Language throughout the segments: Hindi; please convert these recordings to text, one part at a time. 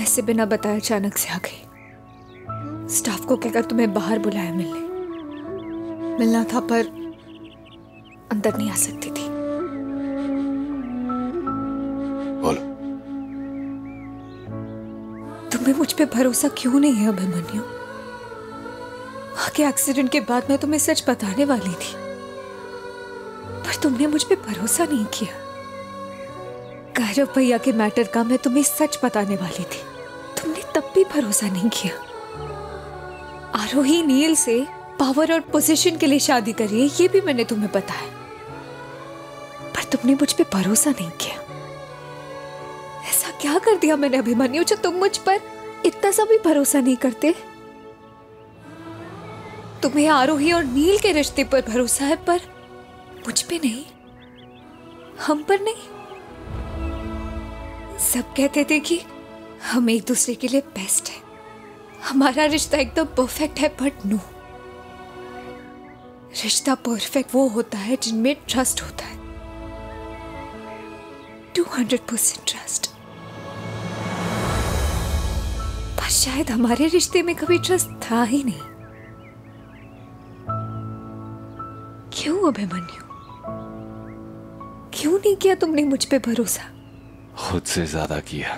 ऐसे बिना बताए अचानक से आ गई। स्टाफ को कहकर तुम्हें बाहर बुलाया मिलना था, पर अंदर नहीं आ सकती थी। बोलो। तुम्हें मुझ पे भरोसा क्यों नहीं है अभिमन्यु? आगे एक्सीडेंट के बाद मैं तुम्हें सच बताने वाली थी, पर तुमने मुझ पे भरोसा नहीं किया। गौरव भैया के मैटर का मैं तुम्हें सच बताने वाली थी, तुमने तब भी भरोसा नहीं किया। आरोही नील से पावर और पोजीशन के लिए शादी करी है, ये भी मैंने तुम्हें बताया, पर तुमने मुझ पे भरोसा नहीं किया। ऐसा क्या कर दिया मैंने अभिमन्यु जो तुम मुझ पर इतना सा भी भरोसा नहीं करते? तुम्हें आरोही और नील के रिश्ते पर भरोसा है, पर मुझ पे नहीं, हम पर नहीं। सब कहते थे कि हम एक दूसरे के लिए बेस्ट है, हमारा रिश्ता एकदम परफेक्ट है, बट नो। रिश्ता परफेक्ट वो होता है जिनमें ट्रस्ट होता है, 200% ट्रस्ट। पर शायद हमारे रिश्ते में कभी ट्रस्ट था ही नहीं। क्यों अभिमन्यु? क्यों नहीं किया तुमने मुझ पे भरोसा? खुद से ज्यादा किया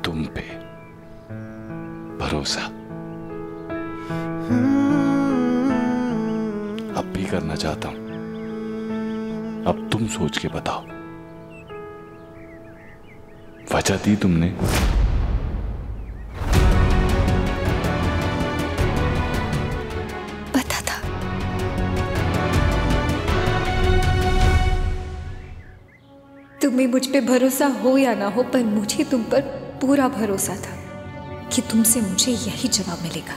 तुम पे भरोसा। अब भी करना चाहता हूं। अब तुम सोच के बताओ, वजह दी तुमने? पता था। तुम्हें मुझ पे भरोसा हो या ना हो, पर मुझे तुम पर पूरा भरोसा था कि तुमसे मुझे यही जवाब मिलेगा।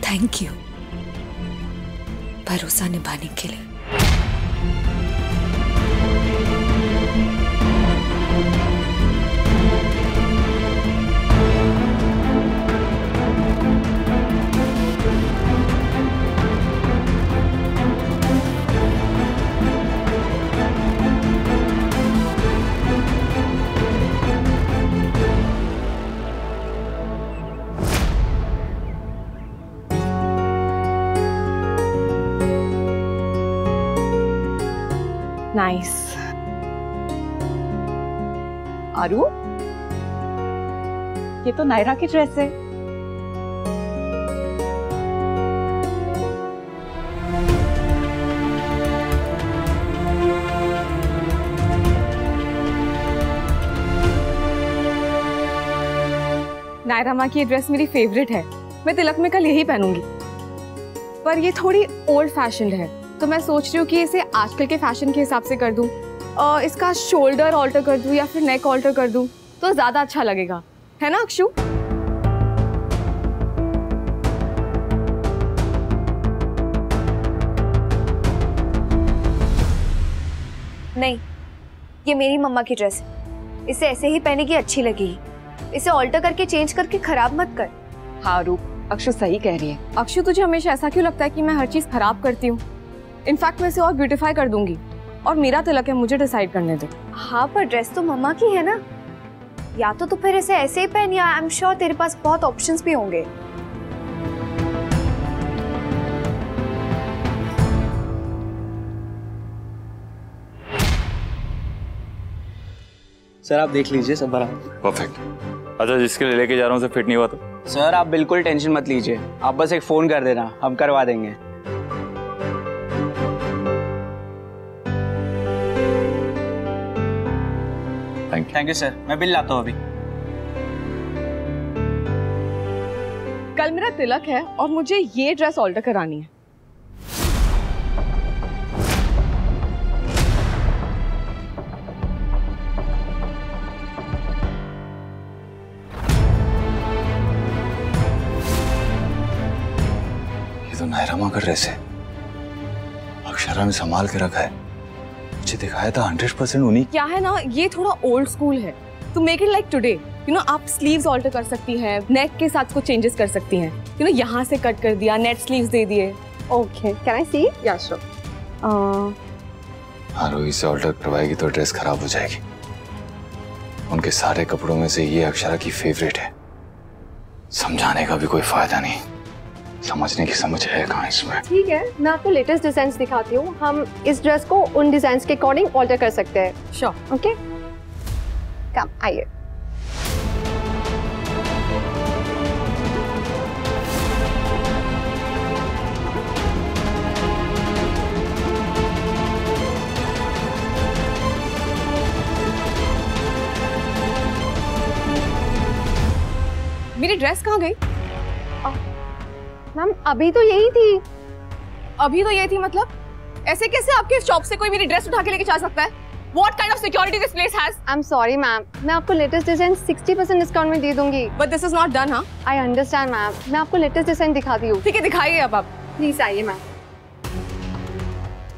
थैंक यू भरोसा निभाने के लिए। नाइस। आरू, ये तो नायरा की ड्रेस है। नायरा माँ की ये ड्रेस मेरी फेवरेट है, मैं तिलक में कल यही पहनूंगी। पर ये थोड़ी ओल्ड फैशन्ड है, तो मैं सोच रही हूँ कि इसे आजकल के फैशन के हिसाब से कर दूँ। इसका शोल्डर ऑल्टर कर दूँ या फिर नेक ऑल्टर कर दूँ तो ज़्यादा अच्छा लगेगा, है ना अक्षु? नहीं, ये मेरी मम्मा की ड्रेस है, इसे ऐसे ही पहनेगी अच्छी लगेगी। इसे ऑल्टर करके चेंज करके खराब मत कर। हाँ रूप, अक्षु सही कह रही है। अक्षु, तुझे हमेशा ऐसा क्यों लगता है कि मैं हर चीज खराब करती हूँ? इनफैक्ट मैं इसे और ब्यूटीफाई कर दूंगी, और मेरा तिलक है, मुझे डिसाइड करने दो। हाँ, पर ड्रेस तो मम्मा की है ना, या तो फिर इसे ऐसे ही पहन, या आई एम श्योर तेरे पास बहुत ऑप्शंस भी होंगे। सर आप देख लीजिए, सब बराबर। परफेक्ट। अच्छा, जिसके लिए लेके जा रहा हूँ उसे फिट नहीं हुआ तो? सर आप बिल्कुल टेंशन मत लीजिए, आप बस एक फोन कर देना, हम करवा देंगे। थैंक यू सर, मैं बिल लाता हूँ अभी। कल मेरा तिलक है और मुझे ये ड्रेस ऑल्टर करानी है। ये तो नायरा माँ का ड्रेस है, अक्षरा ने संभाल के रखा है, मुझे दिखाया था 100% उन्हीं। क्या है ना, ये थोड़ा ओल्ड स्कूल है, तो make it like today. You know, आप स्लीव्स ऑल्टर कर सकती हैं, नेक के साथ कुछ चेंजेस कर सकती हैं। यू नो, यहाँ से कट कर दिया, नेट स्लीव्स दे दिए। ओके, कैन आई सी? या श्योर। आरोही से ऑल्टर करवाएगी तो ड्रेस खराब हो जाएगी, उनके सारे कपड़ों में से ये अक्षरा की फेवरेट है। समझाने का भी कोई फायदा नहीं, समझने की समझ है कहाँ इसमें। ठीक है, मैं आपको लेटेस्ट डिजाइन दिखाती हूँ। हम इस ड्रेस को उन डिजाइन के अकॉर्डिंग ऑल्टर कर सकते हैं। श्योर। ओके, कम आइए। मेरी ड्रेस कहाँ गई? मैम अभी तो यही थी। अभी तो ये थी मतलब? ऐसे कैसे आपके शॉप से कोई मेरी ड्रेस उठा के लेके जा सकता है? What kind of security this place has? I'm sorry ma'am, मैं आपको लेटेस्ट डिजाइन 60% डिस्काउंट में दे दूंगी। But this is not done, हाँ? I understand मैम, मैं आपको लेटेस्ट डिजाइन दिखाती हूँ। ठीक है, दिखाइए अब आप। प्लीज आइए मैम।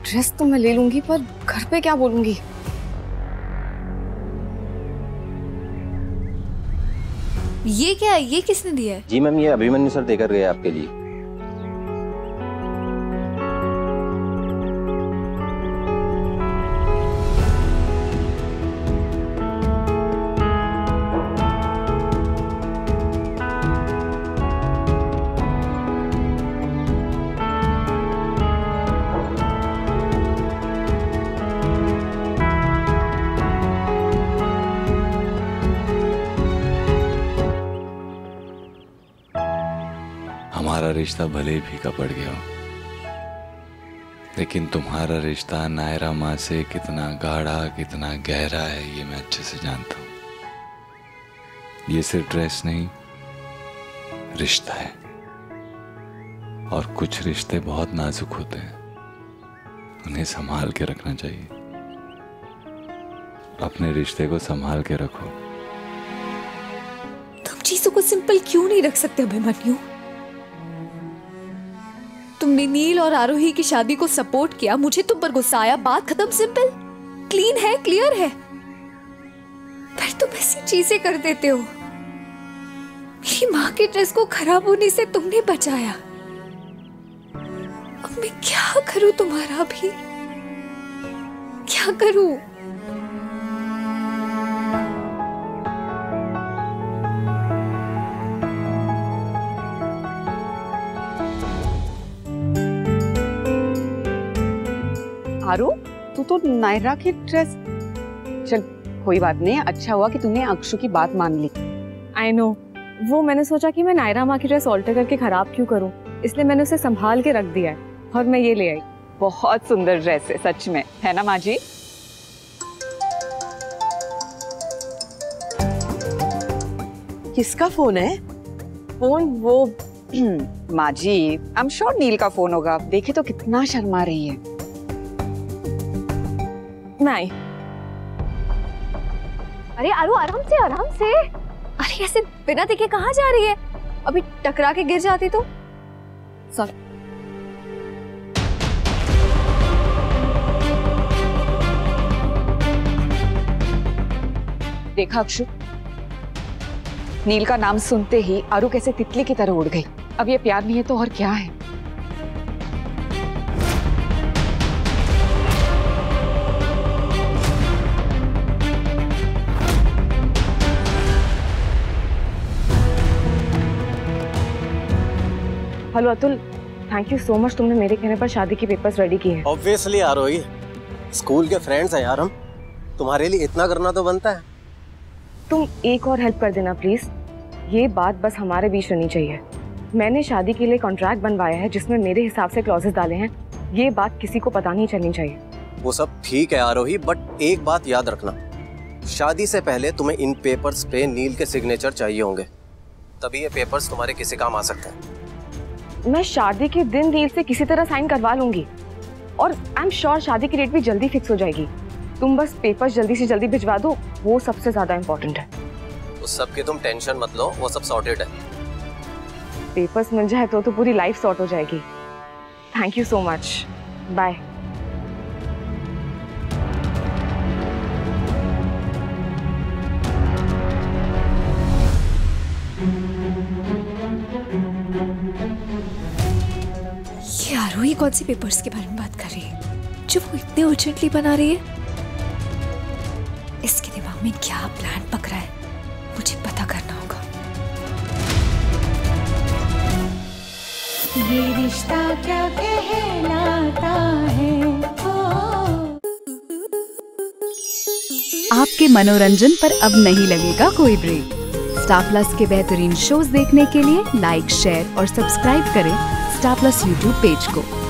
ड्रेस तो मैं ले लूंगी, पर घर पे क्या बोलूंगी? ये क्या है? ये किसने दिया है? जी मैम, ये अभिमन्यु सर देकर गए आपके लिए। हमारा रिश्ता भले ही फीका पड़ गया हो, लेकिन तुम्हारा रिश्ता नायरा माँ से कितना गाढ़ा, कितना गहरा है, ये मैं अच्छे से जानता हूँ। ये सिर्फ ड्रेस नहीं, रिश्ता है। और कुछ रिश्ते बहुत नाजुक होते हैं, उन्हें संभाल के रखना चाहिए। अपने रिश्ते को संभाल के रखो। तुम चीजों को सिंपल क्यों नहीं रख सकते अभिमन्यु? तुमने नील और आरोही की शादी को सपोर्ट किया, मुझे तुम पर गुस्सा आया, बात खत्म, सिंपल, क्लीन है, क्लियर है। फिर तुम ऐसी चीजें कर देते हो। मेरी माँ के ड्रेस को खराब होने से तुमने बचाया। अब मैं क्या करूं तुम्हारा भी? क्या करूं? आरू, तू तो नायरा की ड्रेस। चल कोई बात नहीं, अच्छा हुआ कि तूने अक्षु की बात मान ली। I know, वो मैंने सोचा कि मैं नायरा माँ की ड्रेस ऑल्टर करके खराब क्यों करूं, इसलिए मैंने उसे संभाल के रख दिया है और मैं ये ले आई। बहुत सुंदर ड्रेस है सच में, है ना माँ जी? किसका फोन है? फोन वो माँ जी, आई एम श्योर नील का फोन होगा। देखे तो कितना शर्मा रही है। मैं आई। अरे आरू, आराम से, आराम से। अरे ऐसे बिना देखे कहाँ जा रही है? अभी टकरा के गिर जाती तो। सॉरी। देखा अक्षु, नील का नाम सुनते ही आरू कैसे तितली की तरह उड़ गई। अब ये प्यार नहीं है तो और क्या है? Hello Atul, thank you so much, तुमने मेरे कहने पर शादी की पेपर्स रेडी किए हैं। ऑब्वियसली आरोही, स्कूल के फ्रेंड्स हैं यार हम, तुम्हारे लिए इतना करना तो बनता है। तुम एक और हेल्प कर देना प्लीज, ये बात बस हमारे बीच रहनी चाहिए। मैंने शादी के लिए कॉन्ट्रैक्ट बनवाया है जिसमें मेरे हिसाब से क्लॉजेस डाले हैं, ये बात किसी को पता नहीं चलनी चाहिए। वो सब ठीक है आरोही, बट एक बात याद रखना, शादी से पहले तुम्हें इन पेपर्स पे नील के सिग्नेचर चाहिए होंगे, तभी ये पेपर्स तुम्हारे किसी काम आ सकते हैं। मैं शादी के दिन नील से किसी तरह साइन करवा लूंगी और आई एम श्योर शादी की डेट भी जल्दी फिक्स हो जाएगी। तुम बस पेपर्स जल्दी से जल्दी भिजवा दो, वो सबसे ज्यादा इम्पोर्टेंट है। उस सब की तुम टेंशन मत लो, वो सब सॉर्टेड है। पेपर्स मिल जाए तो पूरी लाइफ सॉर्ट हो जाएगी। Thank you so much, bye. ये आरोही कौन सी पेपर्स के बारे में बात कर रही है जो वो इतने अर्जेंटली बना रही है? इसके दिमाग अरविंद क्या प्लान पकड़ा है, मुझे पता करना होगा। ये रिश्ता क्या कहलाता है। आपके मनोरंजन पर अब नहीं लगेगा कोई ब्रेक। स्टार प्लस के बेहतरीन शोज देखने के लिए लाइक, शेयर और सब्सक्राइब करें स्टार प्लस यूट्यूब पेज को।